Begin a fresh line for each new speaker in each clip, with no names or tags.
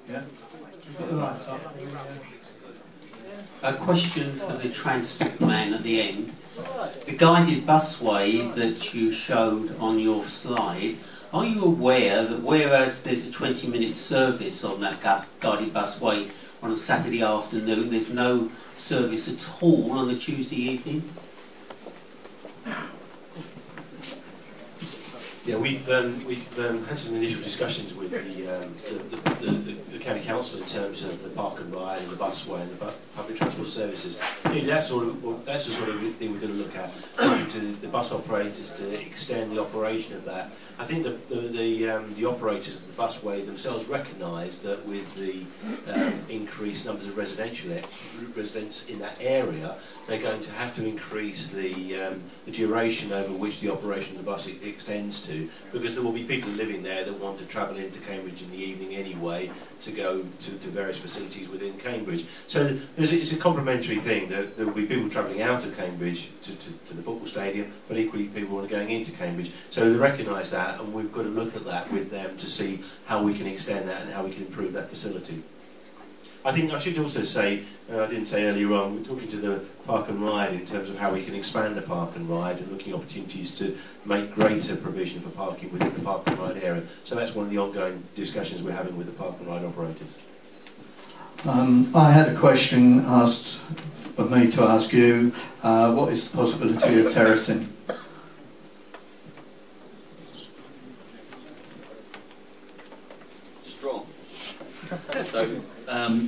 Yeah. Got the lights up.
A question for the transport man at the end. The guided busway that you showed on your slide, are you aware that whereas there's a 20-minute service on that guided busway on a Saturday afternoon, there's no service at all on a Tuesday evening?
Yeah, we've had some initial discussions with the county council in terms of the park and ride and the busway and the public transport services. Really, that's the sort of thing we're going to look at. Talking to the bus operators to extend the operation of that. I think the operators of the busway themselves recognise that with the increased numbers of residents in that area, they're going to have to increase the duration over which the operation of the bus extends to, because there will be people living there that want to travel into Cambridge in the evening anyway to go to various facilities within Cambridge. So it's a complementary thing. There will be people travelling out of Cambridge to the football stadium, but equally people are going into Cambridge. So they recognise that, and we've got to look at that with them to see how we can extend that and how we can improve that facility. I think I should also say, I didn't say earlier on, we're talking to the park and ride in terms of how we can expand the park and ride and looking at opportunities to make greater provision for parking within the park and ride area. So that's one of the ongoing discussions we're having with the park and ride operators.
I had a question asked of me to ask you. What is the possibility of terracing?
Strong. So,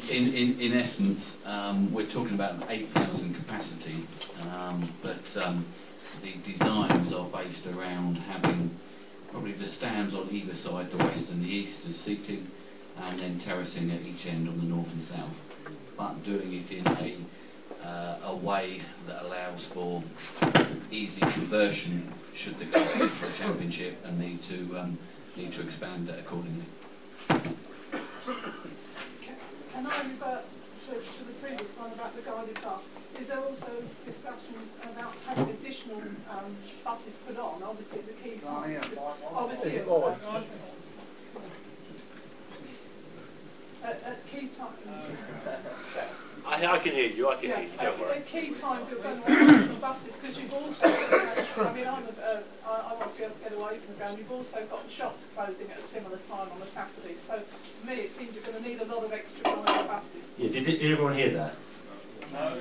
in essence, we're talking about an 8,000 capacity, but the designs are based around having probably the stands on either side, the west and the east, as seating, and then terracing at each end on the north and south, but doing it in a way that allows for easy conversion should the club bid for a championship and need to expand it accordingly.
Can I revert to the previous one about the guided bus? Is there also discussions about having additional buses put on? Obviously, the key times. Obviously, at key times.
I can hear you. I can hear you. Don't worry.
At key times, you're going to have additional buses because you've also. I mean, I won't be able to get away from the ground. You've also got shops closing at a similar time on a Saturday. So to me, it seems you're going to need a lot of extra buses. Yeah.
Did everyone hear that?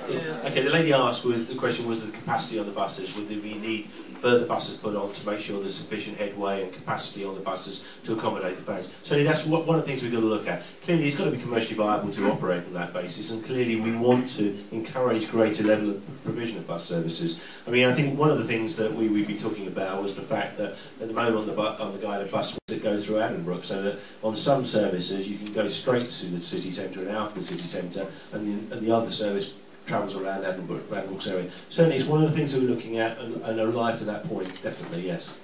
Yeah. Okay, the lady asked, the question was the capacity on the buses. Would we need further buses put on to make sure there's sufficient headway and capacity on the buses to accommodate the fans? So that's one of the things we've got to look at. Clearly, it's got to be commercially viable to operate on that basis, and clearly we want to encourage greater level of provision of bus services. I mean, I think one of the things that we've been talking about was the fact that at the moment on the guided bus that goes through Addenbrooke, so that on some services you can go straight to the city centre and out of the city centre, and the other service travels around Addenbrooke's area. Certainly it's one of the things that we're looking at and are alive to that point, definitely, yes.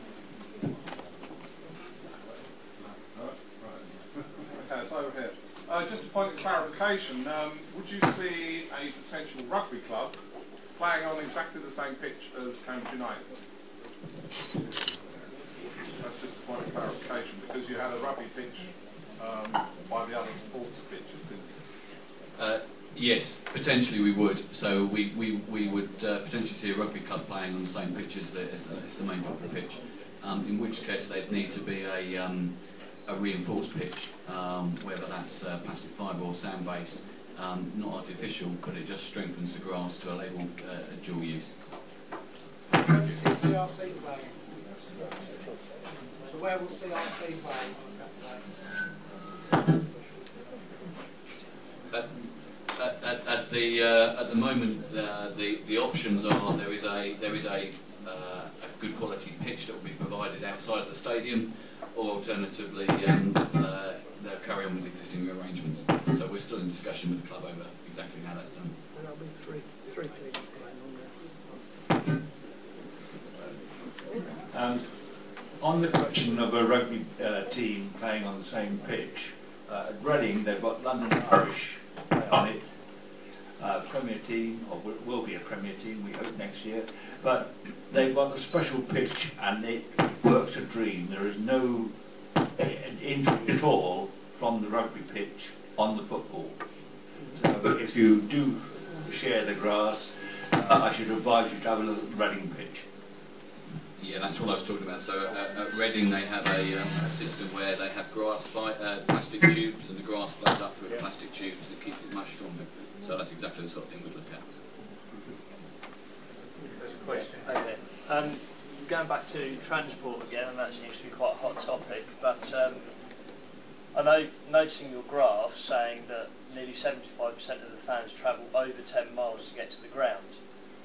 Okay, it's over here. Just a point of clarification, would you see a potential rugby club playing on exactly the same pitch as Cambridge United? That's just a point of clarification, because you had a rugby pitch by the other sports pitches, didn't you?
Yes, potentially we would. So we would potentially see a rugby club playing on the same pitch as the main football pitch. In which case they'd need to be a reinforced pitch, whether that's plastic fibre or sand base, not artificial, but it just strengthens the grass to enable dual use.
CRC playing? So where will CRC play on Saturday?
At the moment, the options are there is a good quality pitch that will be provided outside of the stadium, or alternatively they'll carry on with existing arrangements. So we're still in discussion with the club over exactly how that's done.
And there'll be three teams playing on there.
On the question of a rugby team playing on the same pitch, at Reading they've got London Irish on it. Premier team, or will be a Premier team, we hope next year, but they've got a special pitch and it works a dream. There is no inches at all from the rugby pitch on the football. So if you do share the grass, I should advise you to have a look at the Reading pitch.
Yeah, that's what I was talking about. So at Reading they have a system where they have plastic tubes, and the grass flows up through the plastic tubes and keeps it much stronger. So that's exactly the sort of thing we'd look at.
There's a question. Okay. Going back to transport again, and that seems to be quite a hot topic, but I know, noticing your graph saying that nearly 75% of the fans travel over 10 miles to get to the ground.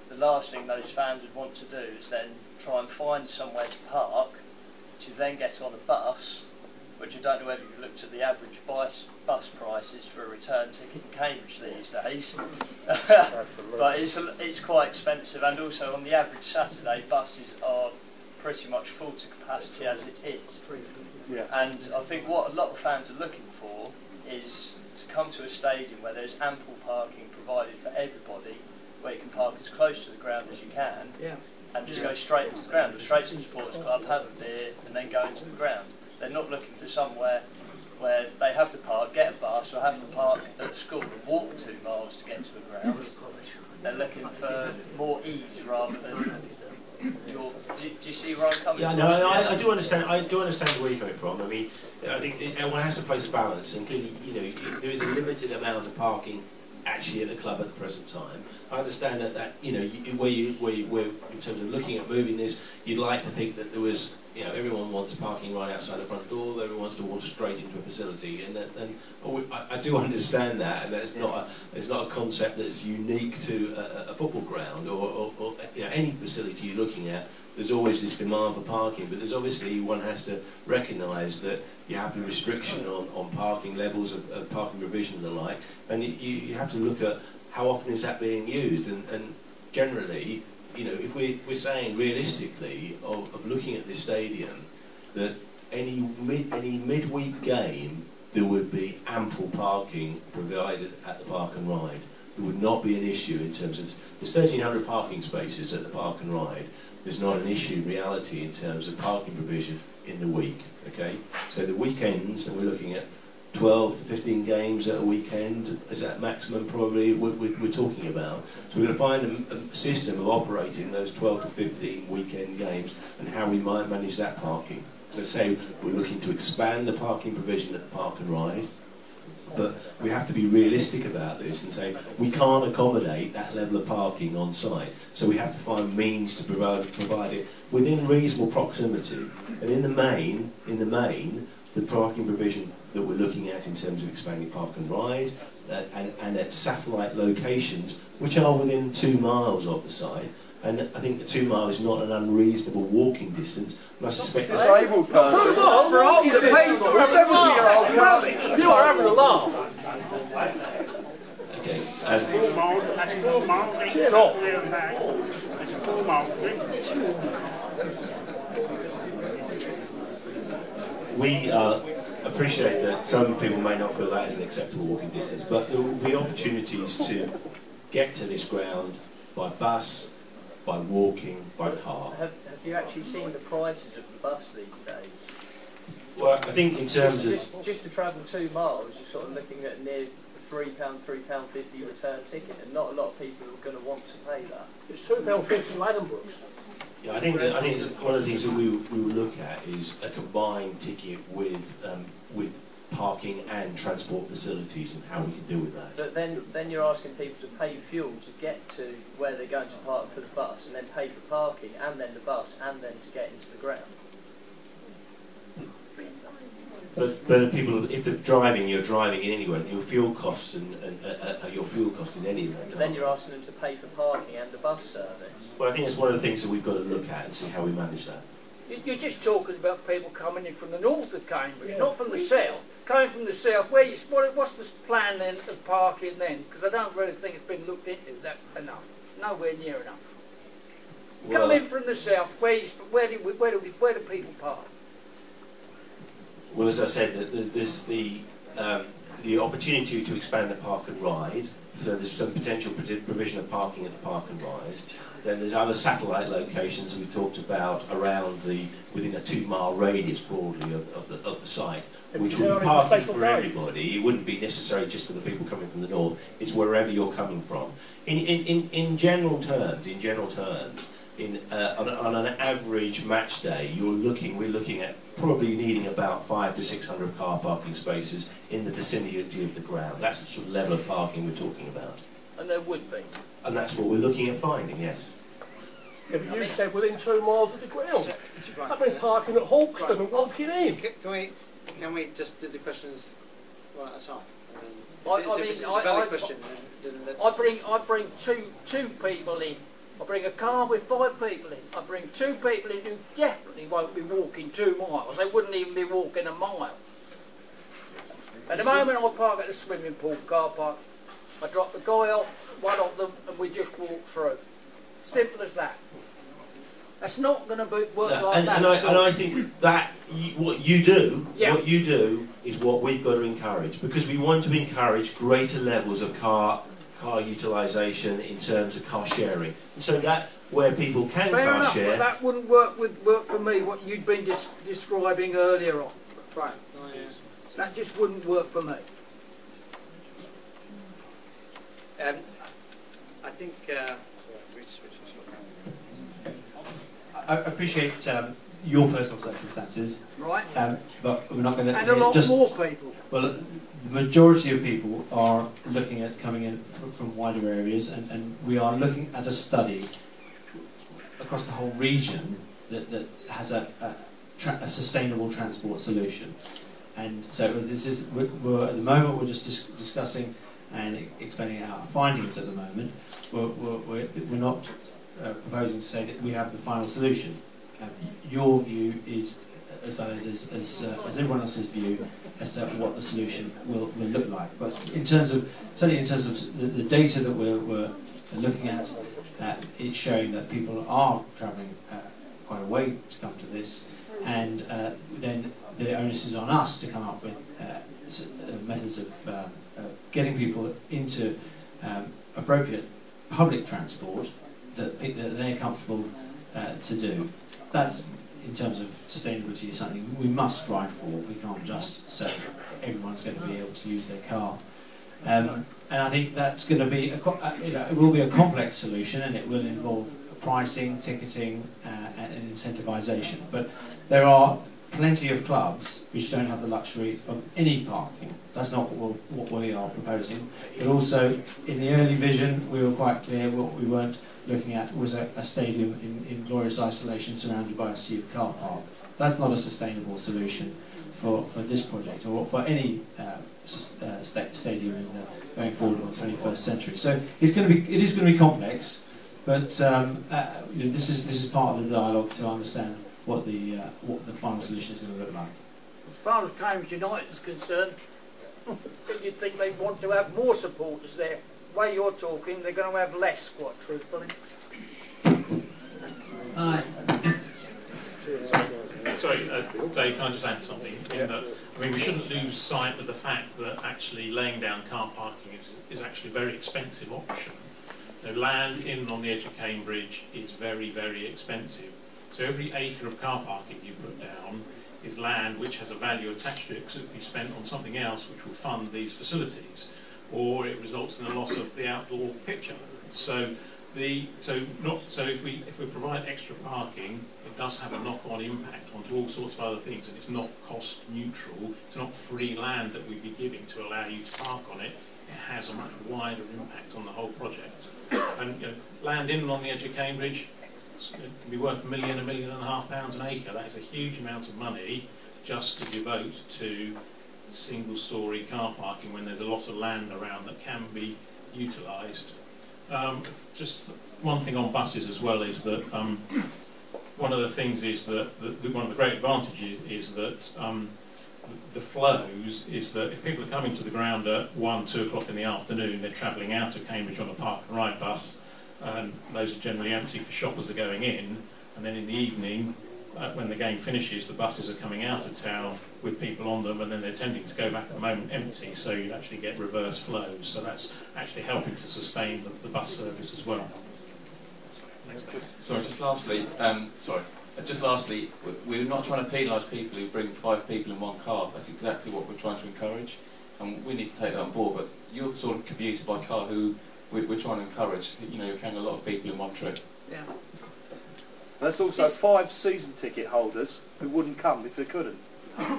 The last thing those fans would want to do is then try and find somewhere to park, to then get on a bus, which I don't know whether you've looked at the average bus prices for a return ticket in Cambridge these days. But it's quite expensive, and also on the average Saturday buses are pretty much full to capacity as it is. Yeah. And I think what a lot of fans are looking for is to come to a stadium where there's ample parking provided for everybody, where you can park as close to the ground as you can, and just go straight into the ground, or straight to the sports club, have a beer, and then go into the ground. They're not looking for somewhere where they have to park, get a bus, or have to park at the school and walk 2 miles to get to the ground. They're looking for more ease rather than your... Do you see where I'm coming from?
Yeah, no, I do understand. I do understand where you're coming from. I mean, I think one has to place a balance, and clearly, you know, there is a limited amount of parking actually at the club at the present time. I understand that you know, where in terms of looking at moving this, you'd like to think that there was, you know, everyone wants parking right outside the front door, everyone wants to walk straight into a facility, and I do understand that, and that's not a concept that's unique to a football ground or you know, any facility you're looking at. There's always this demand for parking, but there's obviously, one has to recognise that you have the restriction on parking levels of parking provision and the like, and you have to look at how often is that being used, and generally, you know, if we're saying realistically of looking at this stadium, that any midweek game there would be ample parking provided at the Park and Ride. There would not be an issue in terms of, there's 1,300 parking spaces at the Park and Ride. There's not an issue in reality in terms of parking provision in the week, okay? So the weekends, and we're looking at 12 to 15 games at a weekend, is that maximum probably we're talking about. So we're going to find a system of operating those 12 to 15 weekend games and how we might manage that parking. As I say, we're looking to expand the parking provision at the Park and Ride, but we have to be realistic about this and say we can't accommodate that level of parking on site, so we have to find means to provide it within reasonable proximity. And in the main, the parking provision that we're looking at in terms of expanding Park and Ride and at satellite locations which are within 2 miles of the site. And I think the 2 mile is not an unreasonable walking distance. And I suspect
disabled person. For older people, 70-year-old rubbish.
You are having a laugh.
Okay.
That's 4 miles. That's 4 miles.
Get off.
That's 4 miles.
We appreciate that some people may not feel that is an acceptable walking distance, but there will be opportunities to get to this ground by bus, by walking, by car.
Have you actually seen the prices of the bus these days?
Well, I think in terms of...
Just to travel 2 miles, you're sort of looking at near £3, £3.50 return ticket, and not a lot of people are going to want to pay that.
It's £2.50 Laddenbrooks.
Yeah, I think one of the things that we will look at is a combined ticket with parking and transport facilities and how we can deal with that.
But then you're asking people to pay fuel to get to where they're going to park for the bus, and then pay for parking, and then the bus, and then to get into the ground.
But people, if they're driving, you're driving in anywhere. Your fuel costs and your fuel costs in any event.
But then you're asking them to pay for parking and the bus service.
Well, I think it's one of the things that we've got to look at and see how we manage that.
You're just talking about people coming in from the north of Cambridge, not from the south. Coming from the south, what's the plan then of parking then? Because I don't really think it's been looked into that enough. Nowhere near enough.
Well,
coming from the south, where do people park?
Well, as I said, there's the opportunity to expand the Park and Ride so there's some potential provision of parking at the park and ride. Then there's other satellite locations we talked about around within a 2-mile radius broadly of the site, which would be parking for everybody. It wouldn't be necessary just for the people coming from the north. It's wherever you're coming from. In general terms, on an average match day, we're looking at probably needing about 500 to 600 car parking spaces in the vicinity of the ground. That's the sort of level of parking we're talking about.
And there would be.
And that's what we're looking at finding, yes.
Yeah, but you said within 2 miles of the ground. I've been parking at Hawkston and walking in.
Can we just do the questions one at a time?
It's a valid question. I bring two people in. I bring a car with 5 people in. I bring 2 people in who definitely won't be walking 2 miles. They wouldn't even be walking a mile. At the moment I park at the swimming pool car park. I drop the guy off, one of them, and we just walk through. Simple as that. That's not going to work like that.
And I think that what you do is what we've got to encourage, because we want to encourage greater levels of car utilisation in terms of car sharing. So that where people can car share.
But that wouldn't work for me. What you'd been describing earlier on.
Right.
That just wouldn't work for me.
I think.
I appreciate your personal circumstances,
right?
But we're not going to.
And a lot more people.
Well, the majority of people are looking at coming in from wider areas, and we are looking at a study across the whole region that has a sustainable transport solution. And so this is we're at the moment we're just discussing and explaining our findings at the moment. We're not proposing to say that we have the final solution. Your view is as valid as everyone else's view as to what the solution will look like. But certainly in terms of the data that we're looking at, it's showing that people are travelling quite a way to come to this, and then the onus is on us to come up with methods of getting people into appropriate public transport that they're comfortable to do. That's, in terms of sustainability, is something we must strive for. We can't just say everyone's going to be able to use their car. And I think that's going to be, it will be a complex solution, and it will involve pricing, ticketing, and incentivisation. But there are plenty of clubs which don't have the luxury of any parking. That's not what we are proposing. But also, in the early vision, we were quite clear what we weren't looking at was a stadium in glorious isolation surrounded by a sea of car park. That's not a sustainable solution for this project or for any stadium going forward in the 21st century. So it is going to be complex, but this is part of the dialogue to understand what the final solution is going to look like.
As far as Cambridge United is concerned, you'd think they want to have more supporters there. The way you're talking, they're going to have less, quite truthfully.
Sorry, Dave, can I just add something? I mean, we shouldn't lose sight of the fact that actually laying down car parking is actually a very expensive option. Land in and on the edge of Cambridge is very, very expensive. So every acre of car parking you put down is land which has a value attached to it because it will be spent on something else which will fund these facilities, or it results in a loss of the outdoor picture. So if we provide extra parking, it does have a knock-on impact onto all sorts of other things, and it's not cost neutral. It's not free land that we'd be giving to allow you to park on it. It has a much wider impact on the whole project. And land in and on the edge of Cambridge, it can be worth £1 million, £1.5 million an acre. That is a huge amount of money just to devote to single-storey car parking when there's a lot of land around that can be utilised. Just one thing on buses as well is that one of the things is that one of the great advantages is that the flows is that if people are coming to the ground at 1, 2 o'clock in the afternoon, they're travelling out of Cambridge on a park and ride bus, and those are generally empty because shoppers are going in, and then in the evening when the game finishes, the buses are coming out of town with people on them, and then they're tending to go back at the moment empty, so you actually get reverse flows. So that's actually helping to sustain the bus service as well.
Sorry, just lastly, we're not trying to penalise people who bring 5 people in one car. That's exactly what we're trying to encourage, and we need to take that on board. But you're the sort of commuter by car who we're trying to encourage. You know, you're carrying a lot of people in one trip.
Yeah.
There's also 5 season ticket holders who wouldn't come if they couldn't,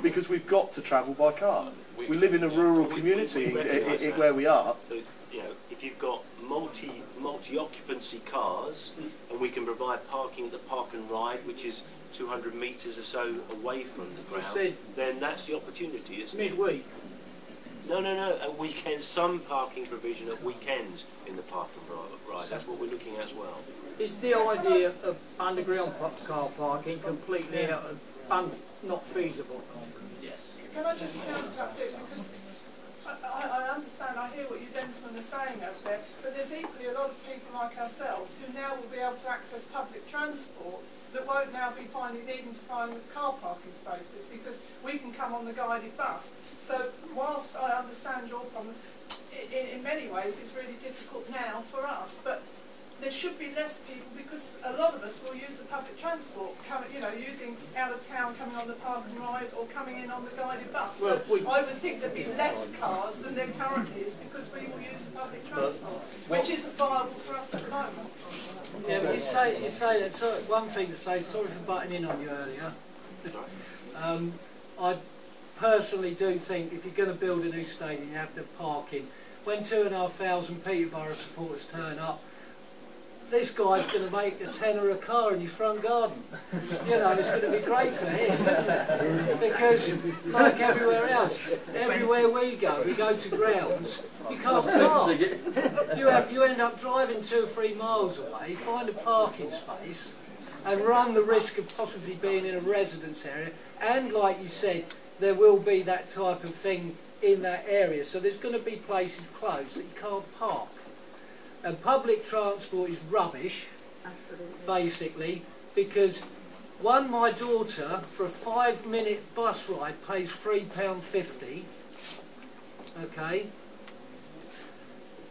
because we've got to travel by car. We live in a rural community where we are.
So, you know, if you've got multi-occupancy cars, and we can provide parking at the park and ride, which is 200 metres or so away from the ground, then that's the opportunity. It's
midweek.
No. At weekends, some parking provision at weekends in the park and ride. That's what we're looking at as well.
Is the idea of underground car parking completely not feasible?
Yes.
Can I just counter that bit, because I understand, I hear what you gentlemen are saying over there, but there's equally a lot of people like ourselves who now will be able to access public transport that won't now be needing to find car parking spaces, because we can come on the guided bus. So whilst I understand your problem, in many ways it's really difficult now for us, but there should be less people, because a lot of us will use the public transport, using out of town, coming on the park and ride, or coming in on the guided bus. So I would think there'd be less cars than there currently is, because we will use the public transport, which isn't viable for us at the moment.
Yeah, but you say that. So one thing to say. Sorry for butting in on you earlier. I personally do think if you're going to build a new stadium, you have to have parking. When 2,500 Peterborough supporters turn up, this guy's going to make a tenner a car in his front garden. You know, it's going to be great for him, isn't it? Because, like everywhere else, everywhere we go to grounds, you can't park. You end up driving 2 or 3 miles away, find a parking space, and run the risk of possibly being in a residence area. And, like you said, there will be that type of thing in that area. So there's going to be places closed that you can't park. And public transport is rubbish, basically, because my daughter, for a 5-minute bus ride, pays £3.50. Okay?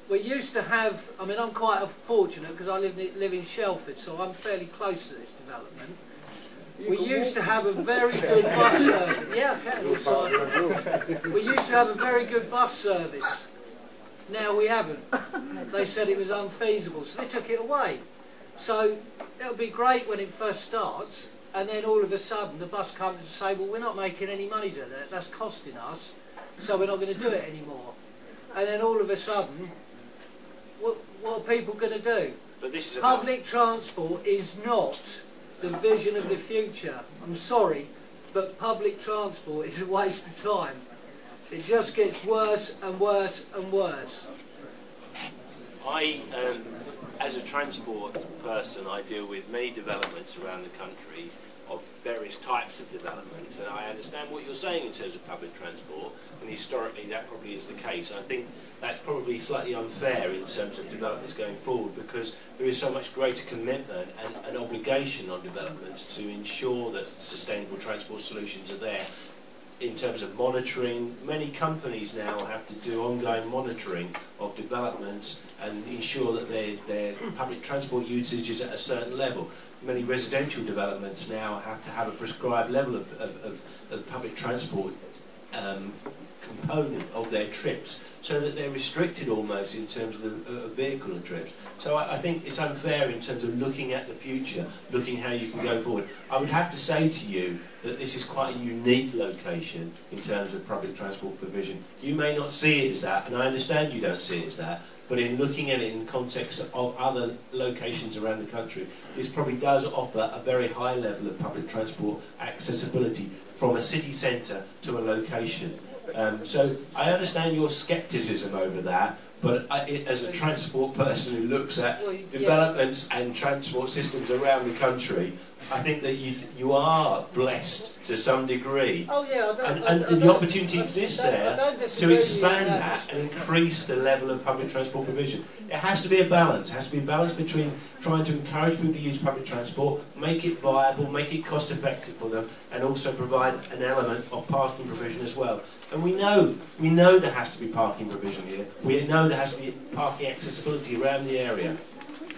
We used to have, I mean, I'm quite fortunate because I live in Shelford, so I'm fairly close to this development. We used to have a very good bus service. Yeah, I can. We used to have a very good bus service. Now we haven't. They said it was unfeasible, so they took it away. So it'll be great when it first starts, and then all of a sudden the bus companies say, well, we're not making any money doing that, that's costing us, so we're not going to do it anymore. And then all of a sudden, what are people going to do?
But this is
public transport is not the vision of the future. I'm sorry, but public transport is a waste of time. It just gets worse and worse and worse.
As a transport person, I deal with many developments around the country of various types of developments, and I understand what you're saying in terms of public transport, and historically that probably is the case. I think that's probably slightly unfair in terms of developments going forward, because there is so much greater commitment and an obligation on developments to ensure that sustainable transport solutions are there. In terms of monitoring, many companies now have to do ongoing monitoring of developments and ensure that their public transport usage is at a certain level. Many residential developments now have to have a prescribed level of public transport component of their trips, so that they're restricted almost in terms of the vehicle and trips. So I think it's unfair in terms of looking at the future, looking how you can go forward. I would have to say to you that this is quite a unique location in terms of public transport provision. You may not see it as that, and I understand you don't see it as that, but in looking at it in context of other locations around the country, this probably does offer a very high level of public transport accessibility from a city centre to a location. So I understand your scepticism over that, but as a transport person who looks at developments and transport systems around the country, I think that you are blessed to some degree.
Oh yeah,
and the opportunity exists there to expand that and increase the level of public transport provision. It has to be a balance. It has to be a balance between trying to encourage people to use public transport, make it viable, make it cost effective for them, and also provide an element of parking provision as well. And we know there has to be parking provision here. We know there has to be parking accessibility around the area,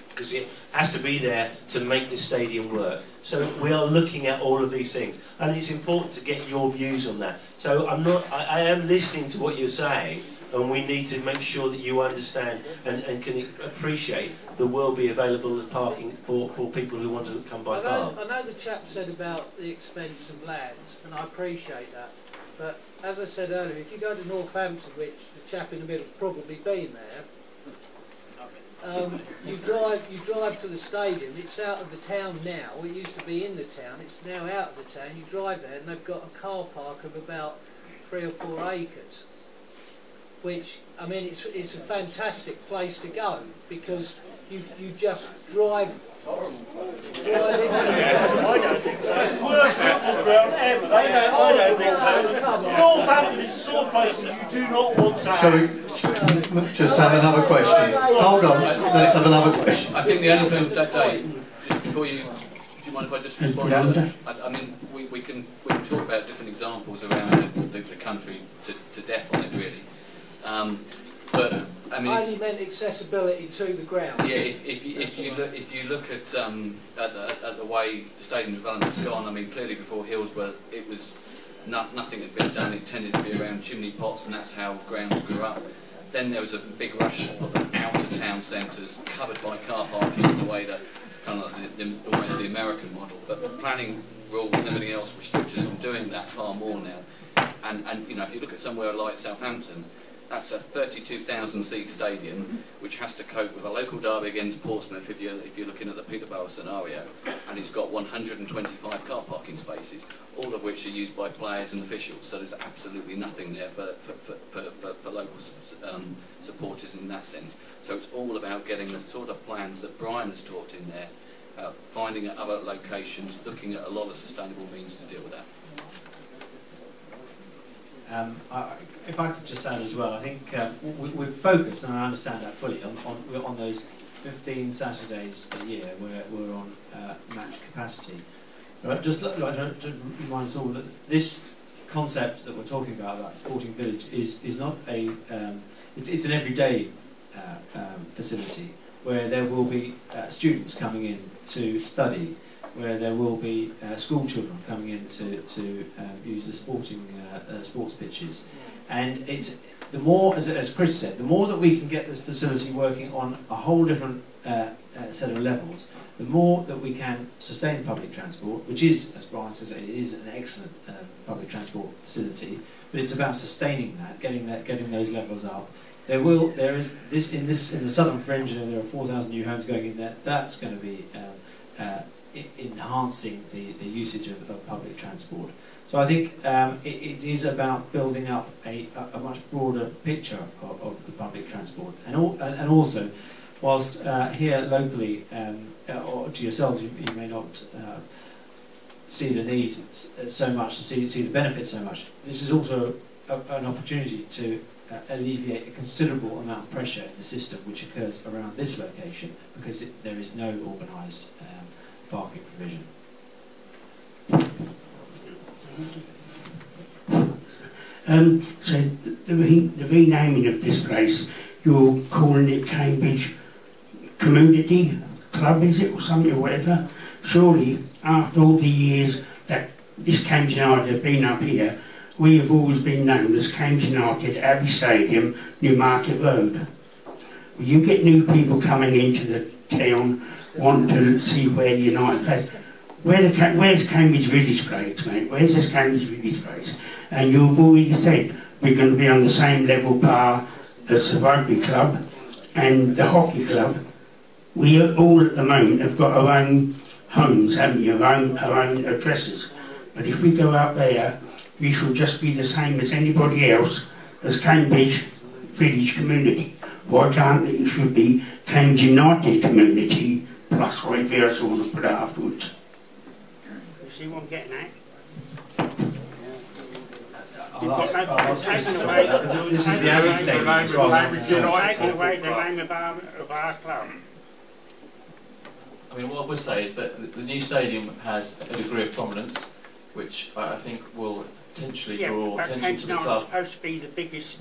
because it has to be there to make this stadium work. So we are looking at all of these things, and it's important to get your views on that. So I am listening to what you're saying, and we need to make sure that you understand and can appreciate there will be available parking for people who want to come by car.
I know the chap said about the expense of lands, and I appreciate that. But as I said earlier, if you go to Northampton, which the chap in the middle has probably been there, you drive to the stadium. It's out of the town now. It used to be in the town. It's now out of the town. You drive there, and they've got a car park of about 3 or 4 acres. Which, I mean, it's a fantastic place to go, because you just drive.
I don't think so. It's the worst football ground ever. I don't think so. Northampton is the sort of place that you do not want to have.
Shall we just have another question? Hold on, let's have another question.
I think the only thing, Dave, just before you, do you mind if I just respond to that? I mean, we can talk about different examples around the country to death on it, really. But I mean,
I only meant accessibility to the ground.
Yeah, if you look at the way the stadium development's gone, I mean, clearly before Hillsborough, it was nothing had been done. It tended to be around chimney pots, and that's how grounds grew up. Then there was a big rush of the outer town centres covered by car parking in the way that kind of like almost the American model. But the planning rules and everything else restrict us from doing that far more now. And you know, if you look at somewhere like Southampton, that's a 32,000 seat stadium which has to cope with a local derby against Portsmouth if you're looking at the Peterborough scenario, and it's got 125 car parking spaces, all of which are used by players and officials, so there's absolutely nothing there for local supporters in that sense. So it's all about getting the sort of plans that Brian has talked in there, finding at other locations, looking at a lot of sustainable means to deal with that.
If I could just add as well, I think we've focused, and I understand that fully, on those 15 Saturdays a year where we're on match capacity. But I'd just like to remind us all that this concept that we're talking about Sporting Village, is not a it's an everyday facility where there will be students coming in to study, where there will be school children coming in to use the sports pitches. And it's the more, as Chris said, the more that we can get this facility working on a whole different set of levels, the more that we can sustain public transport, which is, as Brian says, it is an excellent public transport facility, but it's about sustaining that, getting those levels up. There is this in the southern fringe, and there are 4,000 new homes going in there. That's going to be enhancing the usage of public transport. So I think it is about building up a much broader picture of the public transport, and also, whilst here locally, or to yourselves, you may not see the need so much, see the benefit so much. This is also an opportunity to alleviate a considerable amount of pressure in the system which occurs around this location, because there is no organised parking provision.
So the renaming of this place, you're calling it Cambridge Community Club, is it, or something, or whatever? Surely, after all the years that this Cambridge United have been up here, we have always been known as Cambridge United, Abbey Stadium, Newmarket Road. Will you get new people coming into the town, want to see where United plays? Where's Cambridge Village Place, mate? Where's this Cambridge Village Place? And you've already said we're going to be on the same level par as the rugby club and the hockey club. We all at the moment have got our own homes, haven't you? Our own addresses. But if we go out there, we shall just be the same as anybody else as Cambridge Village Community. Why can't it should be Cambridge United Community plus whatever else I want to put afterwards? see what I'm getting at?
This is the Abbey Stadium as well.
Taking away the name of our club.
I mean, what I would say is that the new stadium has a degree of prominence, which I think will potentially draw attention to the club.
It's supposed to be the biggest.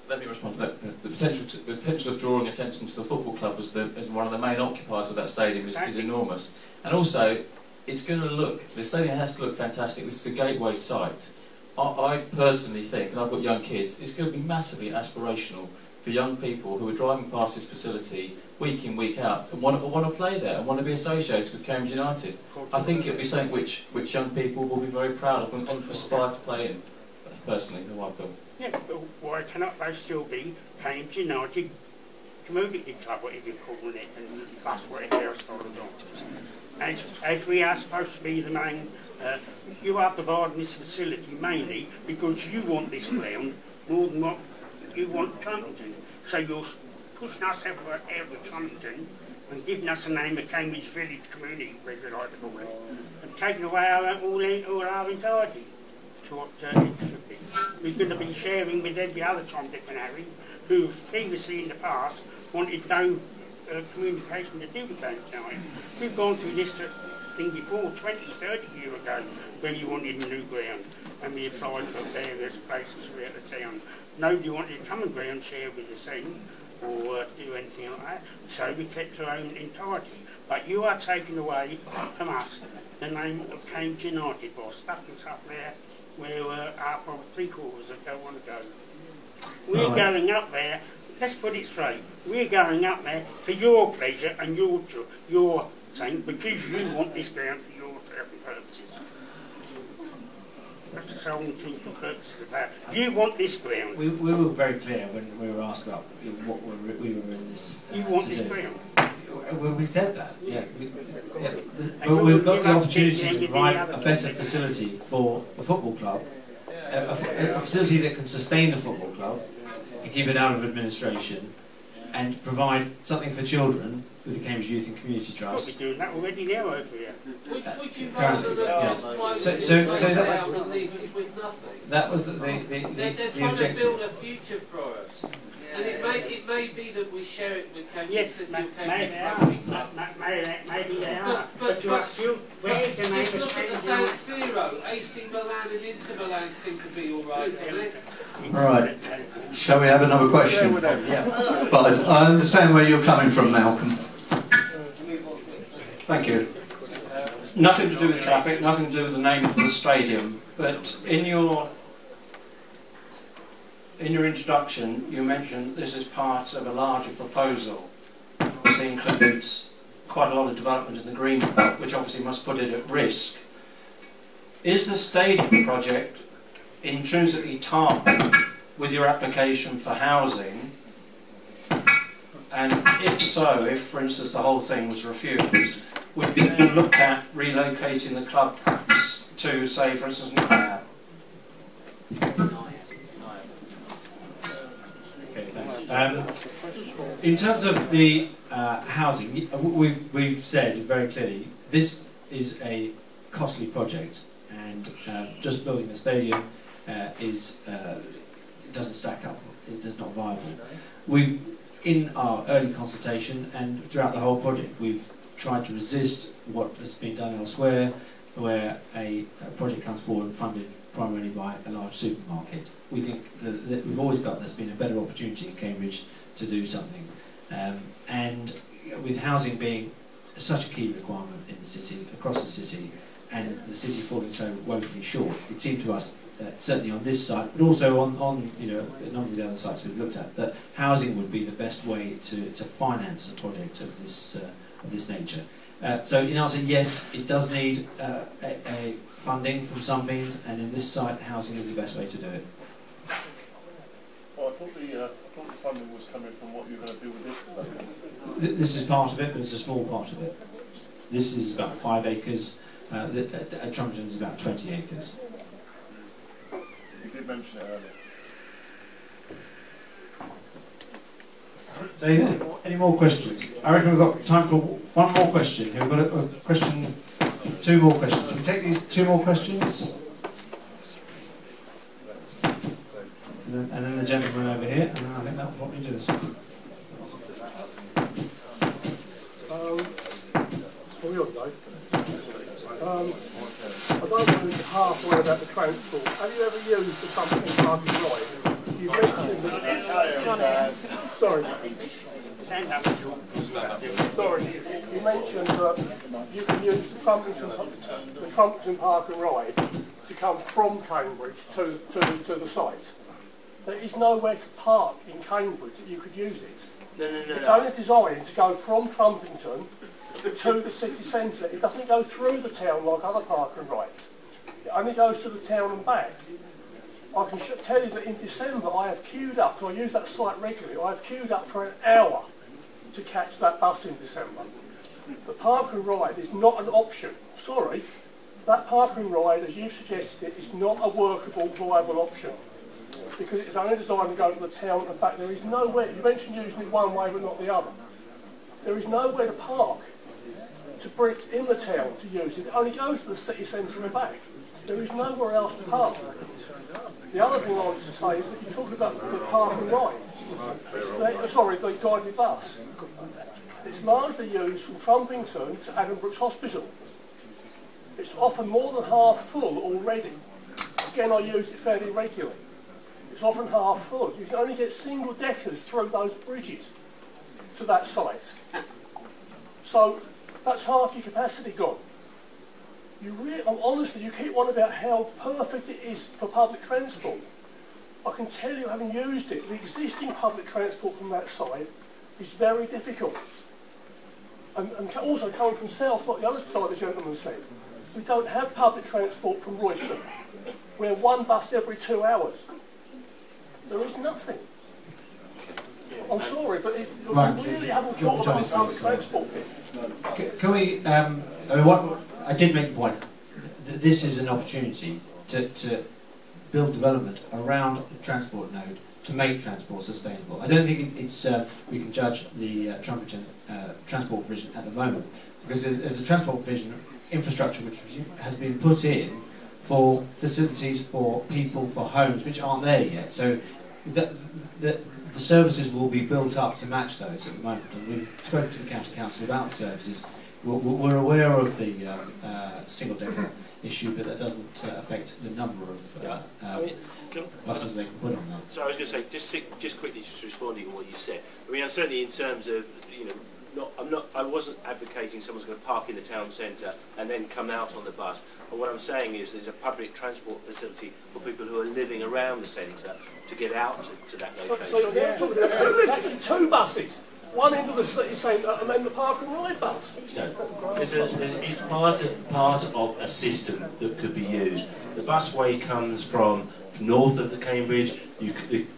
Let me respond. Look, the potential of drawing attention to the football club as one of the main occupiers of that stadium is enormous, and also it's going to look. The stadium has to look fantastic. This is a gateway site. I personally think, and I've got young kids, it's going to be massively aspirational for young people who are driving past this facility week in, week out, and want to play there and want to be associated with Cambridge United. I think it'll be something which young people will be very proud of and aspire to play in. That's personally how I feel.
Yeah, but why cannot they still be Cambridge United Community Club, whatever you're calling it, and that's whatever else follows on. As we are supposed to be the main, you are providing this facility mainly because you want this ground more than what you want Trumpington. So you're pushing us out of Trumpington and giving us the name of Cambridge Village Community, whatever you like to call it, and taking away all our entirety to what it should be. We're going to be sharing with every other Tom, Dick and Harry who previously in the past wanted no communication to do with Cambridge United. We've gone through this thing before, 20, 30 years ago, when you wanted a new ground, and we applied for various places throughout the town. Nobody wanted to come and ground share with the scene or do anything like that, so we kept our own entirety. But you are taking away from us the name of Cambridge United by stuffing us up there where our three-quarters don't want to go. We're going up there, let's put it straight, we're going up there for your pleasure and your thing, because you want this ground for your purposes. That's the whole thing for purposes of that. You want this ground.
We were very clear when we were asked about what we were in this.
You want this ground.
We said that, yeah. But we've got the opportunity to provide a better facility for the football club, a facility that can sustain the football club and keep it out of administration, and provide something for children with the Cambridge Youth and Community Trust.
We're doing that already now over here.
Would you rather than
that was the
They're trying to build a future for us. And it may be that we share it with Cambridge City or Cambridge Rugby Club.
Maybe they are.
But just look at the San Siro. AC Milan and Inter Milan seem to be all right, don't they?
Right. Shall we have another question?
Yeah.
But I understand where you're coming from, Malcolm.
Thank you. Nothing to do with traffic, nothing to do with the name of the stadium, but in your introduction you mentioned this is part of a larger proposal. This includes quite a lot of development in the green belt, which obviously must put it at risk. Is the stadium project intrinsically tied with your application for housing? And if so, if for instance the whole thing was refused, would you then look at relocating the club perhaps to, say, for instance, Newham?
Okay, thanks. In terms of the housing, we've said very clearly this is a costly project, and just building a stadium doesn't stack up. It is not viable. In our early consultation and throughout the whole project, we've tried to resist what has been done elsewhere, where a project comes forward funded primarily by a large supermarket. We think that we've always felt there's been a better opportunity in Cambridge to do something. And with housing being such a key requirement in the city, across the city, and the city falling so woefully short, it seemed to us, certainly on this site, but also on a number of the other sites we've looked at, that housing would be the best way to finance a project of this nature. So in answer, yes, it does need a funding from some means, and in this site, housing is the best way to do it.
Well, I thought the funding was coming from what you're going to do with this.
This is part of it, but it's a small part of it. This is about 5 acres. At Trumpington is about 20 acres.
You did mention it earlier.
David, any more questions? I reckon we've got time for one more question. Who've got a question 2 more questions. Can we take these 2 more questions? And then the gentleman over here, and then I think that will probably do us.
I don't want to halfway about the transport. Have you ever used the company parking ride? You mentioned that. Sorry. Sorry. You mentioned that you can use the Trumpton Park and Ride to come from Cambridge to the site. There is nowhere to park in Cambridge that you could use it. It's only designed to go from Trumpington to the city centre. It doesn't go through the town like other park and rides. It only goes to the town and back. I can tell you that in December I have queued up, because I use that site regularly, I have queued up for an hour to catch that bus in December. The park and ride is not an option. Sorry, that park and ride, as you've suggested it, is not a workable, viable option. Because it's only designed to go to the town and back. There is nowhere, you mentioned using it one way but not the other. There is nowhere to park to bring in the town to use it. It only goes to the city centre and back. There is nowhere else to park. The other thing I wanted to say is that you talked about the park and ride. The guided bus. It's largely used from Trumpington to Addenbrooke's Hospital. It's often more than half full already. Again, I use it fairly regularly. It's often half full. You can only get single deckers through those bridges to that site. So that's half your capacity gone. Honestly, you keep on about how perfect it is for public transport. I can tell you, having used it, the existing public transport from that side is very difficult. And also coming from south, like the other side the gentleman said, we don't have public transport from Royston. We have one bus every 2 hours. There is nothing. I'm sorry, but we really haven't thought about public transport bit.
Can we, I did make the point that this is an opportunity to build development around the transport node to make transport sustainable. I don't think we can judge the Trumpington transport provision at the moment, because there's a transport provision infrastructure which has been put in for facilities for people, for homes, which aren't there yet. So the services will be built up to match those at the moment. And we've spoken to the County Council about the services. We're aware of the single-decker issue, but that doesn't affect the number of buses they can put on there.
So I was going to say, just quickly, just responding to what you said. I mean, certainly in terms of, I wasn't advocating someone's going to park in the town centre and then come out on the bus. But what I'm saying is there's a public transport facility for people who are living around the centre to get out to that location.
So you're talking about who lives in 2 buses? One end of the city centre and then the park and ride bus.
No, it's part of a system that could be used. The busway comes from north of the Cambridge.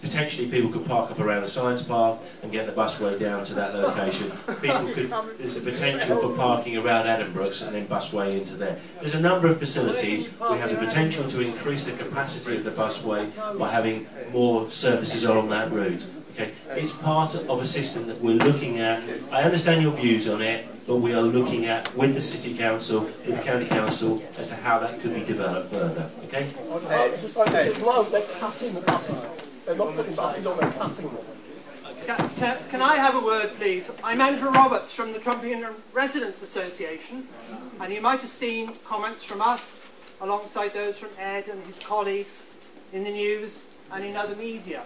Potentially people could park up around the science park and get the busway down to that location. There's a potential for parking around Addenbrooke's and then busway into there. There's a number of facilities. We have the potential to increase the capacity of the busway by having more services along that route. Okay, it's part of a system that we're looking at. I understand your views on it, but we are looking at with the City Council, with the County Council, as to how that could be developed further. Okay?
They're cutting the buses. They're not putting buses on, they're cutting them.
Can I have a word, please? I'm Andrew Roberts from the Trumpington Residents Association, and you might have seen comments from us alongside those from Ed and his colleagues in the news and in other media.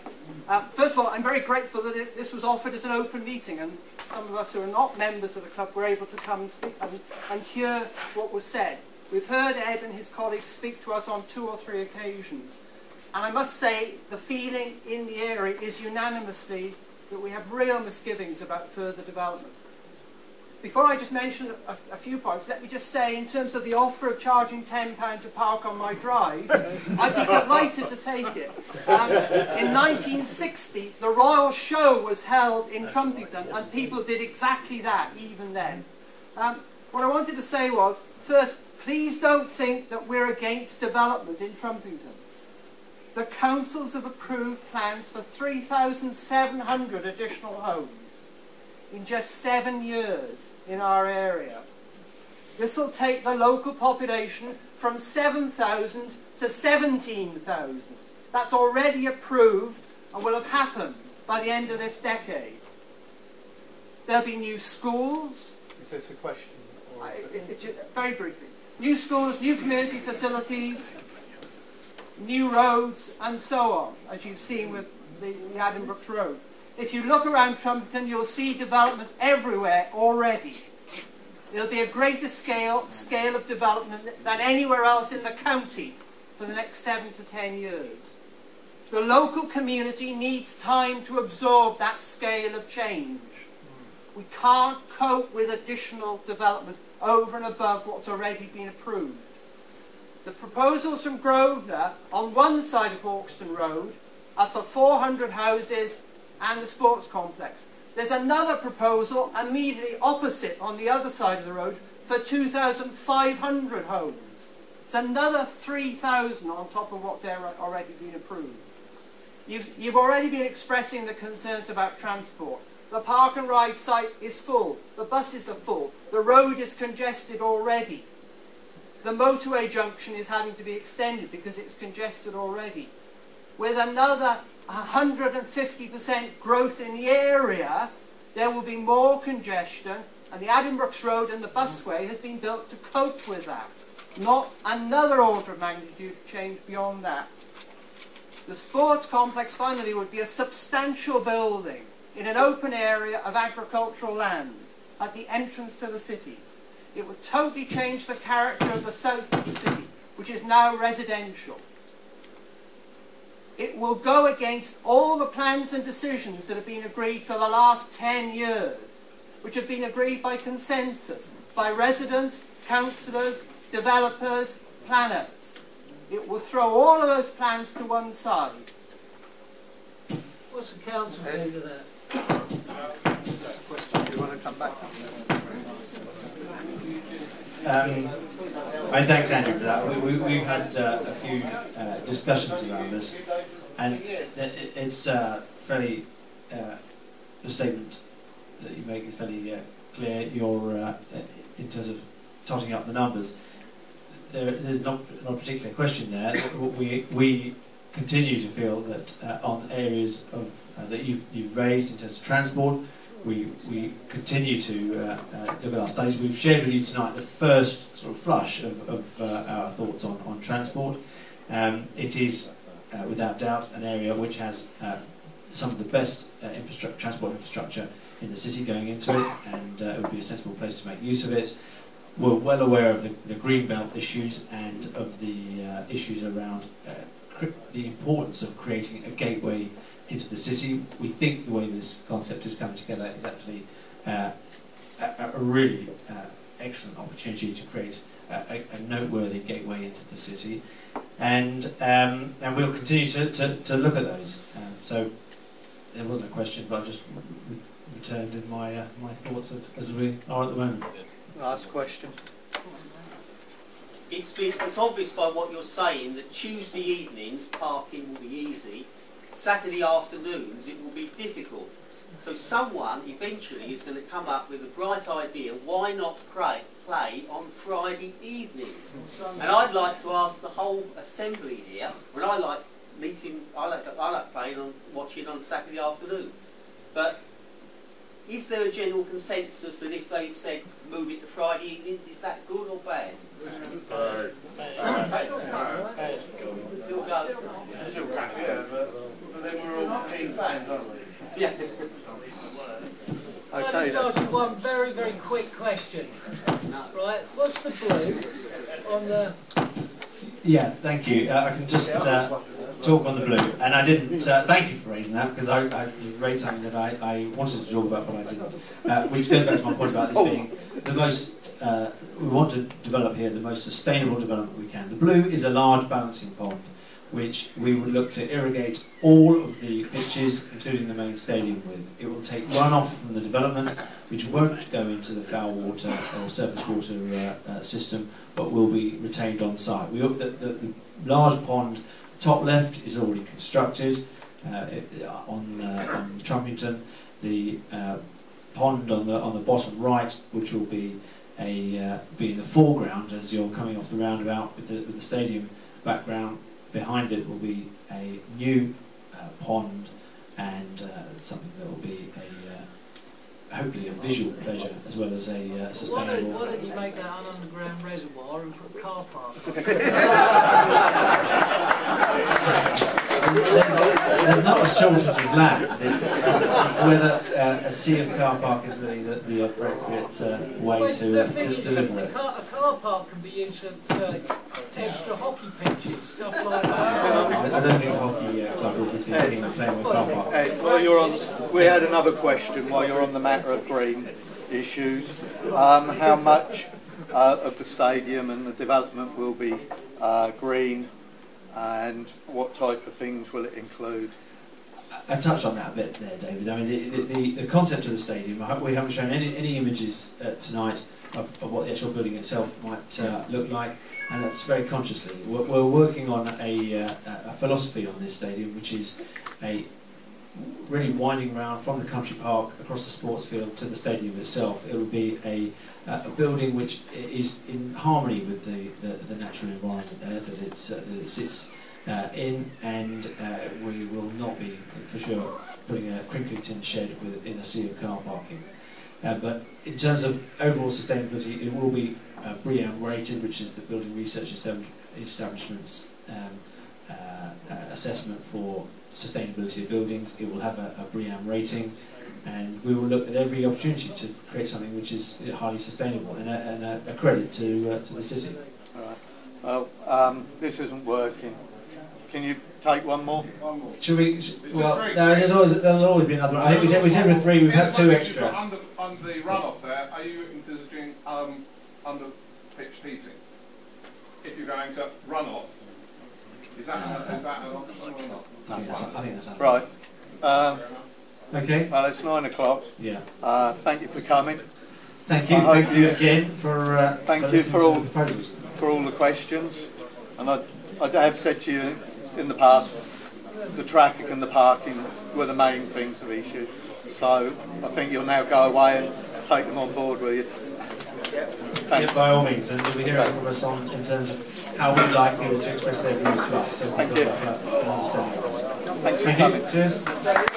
First of all, I'm very grateful that this was offered as an open meeting, and some of us who are not members of the club were able to come and speak and hear what was said. We've heard Ed and his colleagues speak to us on 2 or 3 occasions, and I must say the feeling in the area is unanimously that we have real misgivings about further development. Before I just mention a few points, let me just say, in terms of the offer of charging £10 to park on my drive, I'd be delighted to take it. In 1960, the Royal Show was held in Trumpington, and people did exactly that, even then. What I wanted to say was, first, please don't think that we're against development in Trumpington. The councils have approved plans for 3,700 additional homes in just 7 years in our area. This will take the local population from 7,000 to 17,000. That's already approved and will have happened by the end of this decade. There'll be new schools.
Is this a question? Or
very briefly. New schools, new community facilities, new roads, and so on, as you've seen with the Addenbrooke's Road. If you look around Trumpington, you'll see development everywhere already. There'll be a greater scale of development than anywhere else in the county for the next 7 to 10 years. The local community needs time to absorb that scale of change. We can't cope with additional development over and above what's already been approved. The proposals from Grosvenor on one side of Hawkston Road are for 400 houses and the sports complex. There's another proposal immediately opposite on the other side of the road for 2,500 homes. It's another 3,000 on top of what's already been approved. You've already been expressing the concerns about transport. The park and ride site is full. The buses are full. The road is congested already. The motorway junction is having to be extended because it's congested already. With another 150% growth in the area, there will be more congestion, and the Addenbrooke's Road and the busway has been built to cope with that. Not another order of magnitude change beyond that. The sports complex, finally, would be a substantial building in an open area of agricultural land at the entrance to the city. It would totally change the character of the south of the city, which is now residential. It will go against all the plans and decisions that have been agreed for the last 10 years, which have been agreed by consensus, by residents, councillors, developers, planners. It will throw all of those plans to one side.
What's the council think of that?
Do you want to come back?
Thanks, Andrew, for that. We've had a few discussions around this, and it's fairly, the statement that you make is fairly clear. You're, in terms of totting up the numbers, there's not a particular question there. We continue to feel that on areas of that you've raised in terms of transport, we continue to look at our studies. We've shared with you tonight the first sort of flush of our thoughts on transport. It is without doubt an area which has some of the best transport infrastructure in the city going into it, and it would be a sensible place to make use of it. We're well aware of the greenbelt issues and of the issues around the importance of creating a gateway into the city. We think the way this concept is coming together is actually a really excellent opportunity to create a noteworthy gateway into the city, and we'll continue to look at those. So there wasn't a question, but I just returned in my thoughts as we are at the moment.
Last question.
It's obvious by what you're saying that Tuesday evenings parking will be easy. Saturday afternoons it will be difficult. So someone eventually is going to come up with a bright idea. Why not play on Friday evenings? And I'd like to ask the whole assembly here. When I like playing on watching on Saturday afternoon. But is there a general consensus that if they've said move it to Friday evenings, is that good or bad? Still go.
But then we're all keen fans, aren't we?
Yeah.
I'll just ask you one very, very quick question. Right, what's the blue on the...
Yeah, thank you. I can just talk on the blue, and I didn't. Thank you for raising that, because you raised something that I wanted to talk about, but I didn't. Which goes back to my point about this being the most. We want to develop here the most sustainable development we can. The blue is a large balancing pond, which we would look to irrigate all of the pitches, including the main stadium, with. It will take runoff from the development, which won't go into the foul water or surface water system, but will be retained on site. The large pond, top left, is already constructed on Trumpington. The pond on the bottom right, which will be be in the foreground as you're coming off the roundabout with the stadium background. Behind it will be a new pond and something that will be hopefully a visual pleasure as well as a sustainable.
Why don't you make that an underground reservoir and put a car park?
There's not a shortage of land. It's whether a sea of car park is really the appropriate way to deliver it.
A car park can be used for extra hockey pitches, stuff like that.
I don't think a hockey club will be too keen on playing with car park.
Ed, while you're on, we had another question while you're on the matter of green issues. How much of the stadium and the development will be green, and what type of things will it include?
I touched on that a bit there, David. I mean, the concept of the stadium, we haven't shown any images tonight of what the actual building itself might look like, and that's very consciously. We're working on a philosophy on this stadium, which is really winding round from the country park across the sports field to the stadium itself. It will be a building which is in harmony with the natural environment there that it sits in, and we will not be, for sure, putting a crinkly tin shed in a sea of car parking. But in terms of overall sustainability, it will be BREEAM rated, which is the Building Research Establishment's assessment for sustainability of buildings. It will have a BREEAM rating, and we will look at every opportunity to create something which is highly sustainable and a credit to the city.
All right. Well, this isn't working. Can you take one more?
Should we? Well, no, there'll always be another one. I think we said with 3, we've had 2 extra.
Under the runoff there, are you envisaging under pitch heating? If you're going to run off, is that an option or not?
I think that's
right.
Okay.
Well, it's 9 o'clock.
Yeah.
Thank you for coming.
Thank you. Thank you again for
thank you for all the questions. And I have said to you in the past, the traffic and the parking were the main things of issue. So I think you'll now go away and take them on board, will you?
Yeah, by all means, and you'll be hearing from us in terms of how we'd like people to express their views to us. So
thank you.
Understanding.
Thanks for coming.
Cheers.